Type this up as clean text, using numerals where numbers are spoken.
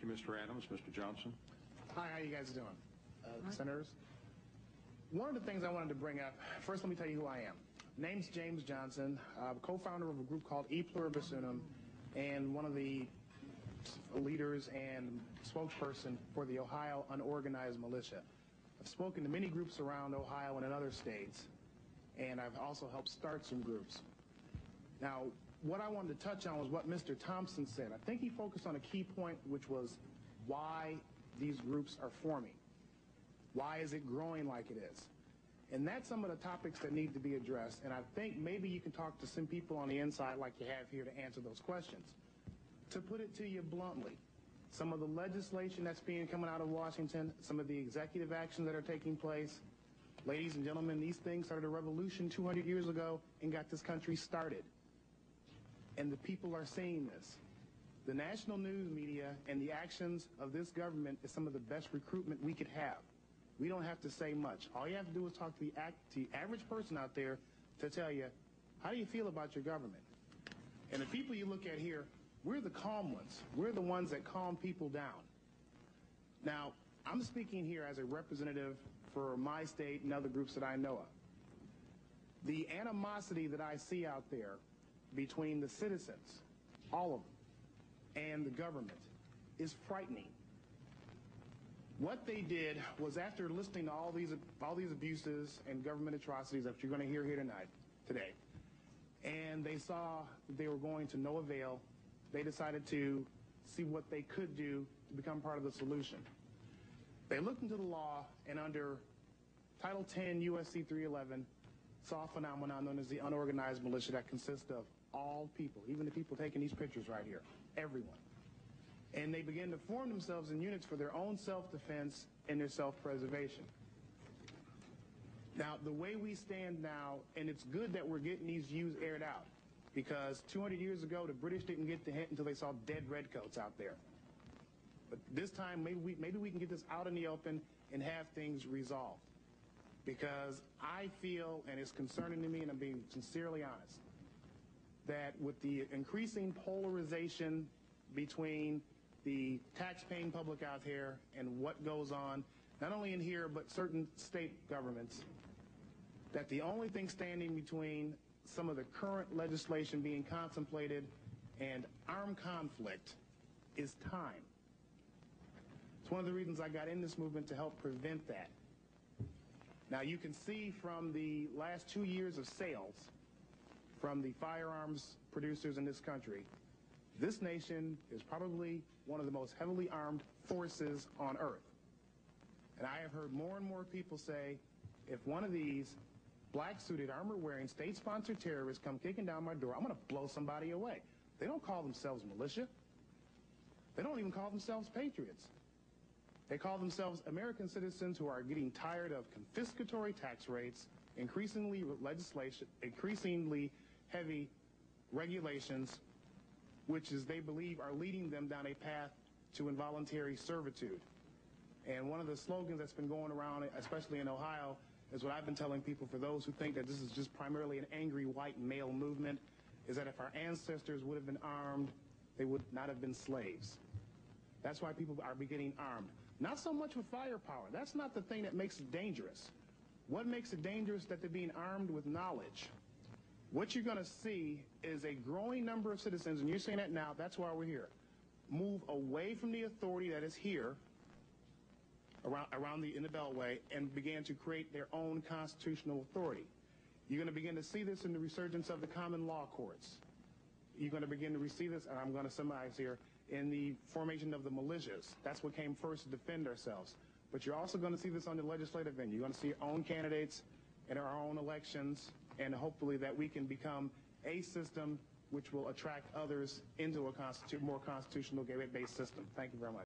you, Mr. Adams. Mr. Johnson. Hi, how you guys doing? Senators? One of the things I wanted to bring up, first let me tell you who I am. Name's James Johnson, co-founder of a group called E Pluribus Unum, and one of the leaders and spokesperson for the Ohio Unorganized Militia. I've spoken to many groups around Ohio and in other states, and I've also helped start some groups. Now, what I wanted to touch on was what Mr. Thompson said. I think he focused on a key point, which was why these groups are forming. Why is it growing like it is? And that's some of the topics that need to be addressed. And I think maybe you can talk to some people on the inside like you have here to answer those questions. To put it to you bluntly, some of the legislation that's coming out of Washington, some of the executive actions that are taking place, ladies and gentlemen, these things started a revolution 200 years ago and got this country started. And the people are seeing this. The national news media and the actions of this government is some of the best recruitment we could have. We don't have to say much. All you have to do is talk to the average person out there to tell you, how do you feel about your government? And the people you look at here, we're the calm ones. We're the ones that calm people down. Now, I'm speaking here as a representative for my state and other groups that I know of. The animosity that I see out there between the citizens, all of them, and the government is frightening. What they did was, after listening to all these abuses and government atrocities that you're going to hear here today, and they saw they were going to no avail, they decided to see what they could do to become part of the solution. They looked into the law, and under Title 10 U.S.C. 311, saw a phenomenon known as the unorganized militia that consists of all people, even the people taking these pictures right here, everyone. And they began to form themselves in units for their own self-defense and their self-preservation. Now, the way we stand now, and it's good that we're getting these views aired out, because 200 years ago, the British didn't get the hint until they saw dead redcoats out there. But this time, maybe we can get this out in the open and have things resolved. Because I feel, and it's concerning to me, and I'm being sincerely honest, that with the increasing polarization between the tax-paying public out here and what goes on, not only in here, but certain state governments, that the only thing standing between some of the current legislation being contemplated and armed conflict is time. It's one of the reasons I got in this movement, to help prevent that. Now, you can see from the last 2 years of sales from the firearms producers in this country, this nation is probably one of the most heavily armed forces on earth. And I have heard more and more people say, if one of these black-suited, armor-wearing, state-sponsored terrorists come kicking down my door, I'm going to blow somebody away. They don't call themselves militia. They don't even call themselves patriots. They call themselves American citizens who are getting tired of confiscatory tax rates, increasingly heavy regulations, which is, they believe, are leading them down a path to involuntary servitude. And one of the slogans that's been going around, especially in Ohio, is what I've been telling people, for those who think that this is just primarily an angry white male movement, is that if our ancestors would have been armed, they would not have been slaves. That's why people are beginning armed. Not so much with firepower. That's not the thing that makes it dangerous. What makes it dangerous is that they're being armed with knowledge. What you're going to see is a growing number of citizens, and you're seeing that now, that's why we're here, move away from the authority that is here in the Beltway and begin to create their own constitutional authority. You're going to begin to see this in the resurgence of the common law courts. You're going to begin to see this, and I'm going to summarize here, in the formation of the militias. That's what came first, to defend ourselves. But you're also going to see this on the legislative end. You're going to see your own candidates in our own elections, and hopefully that we can become a system which will attract others into a more constitutional, based system. Thank you very much.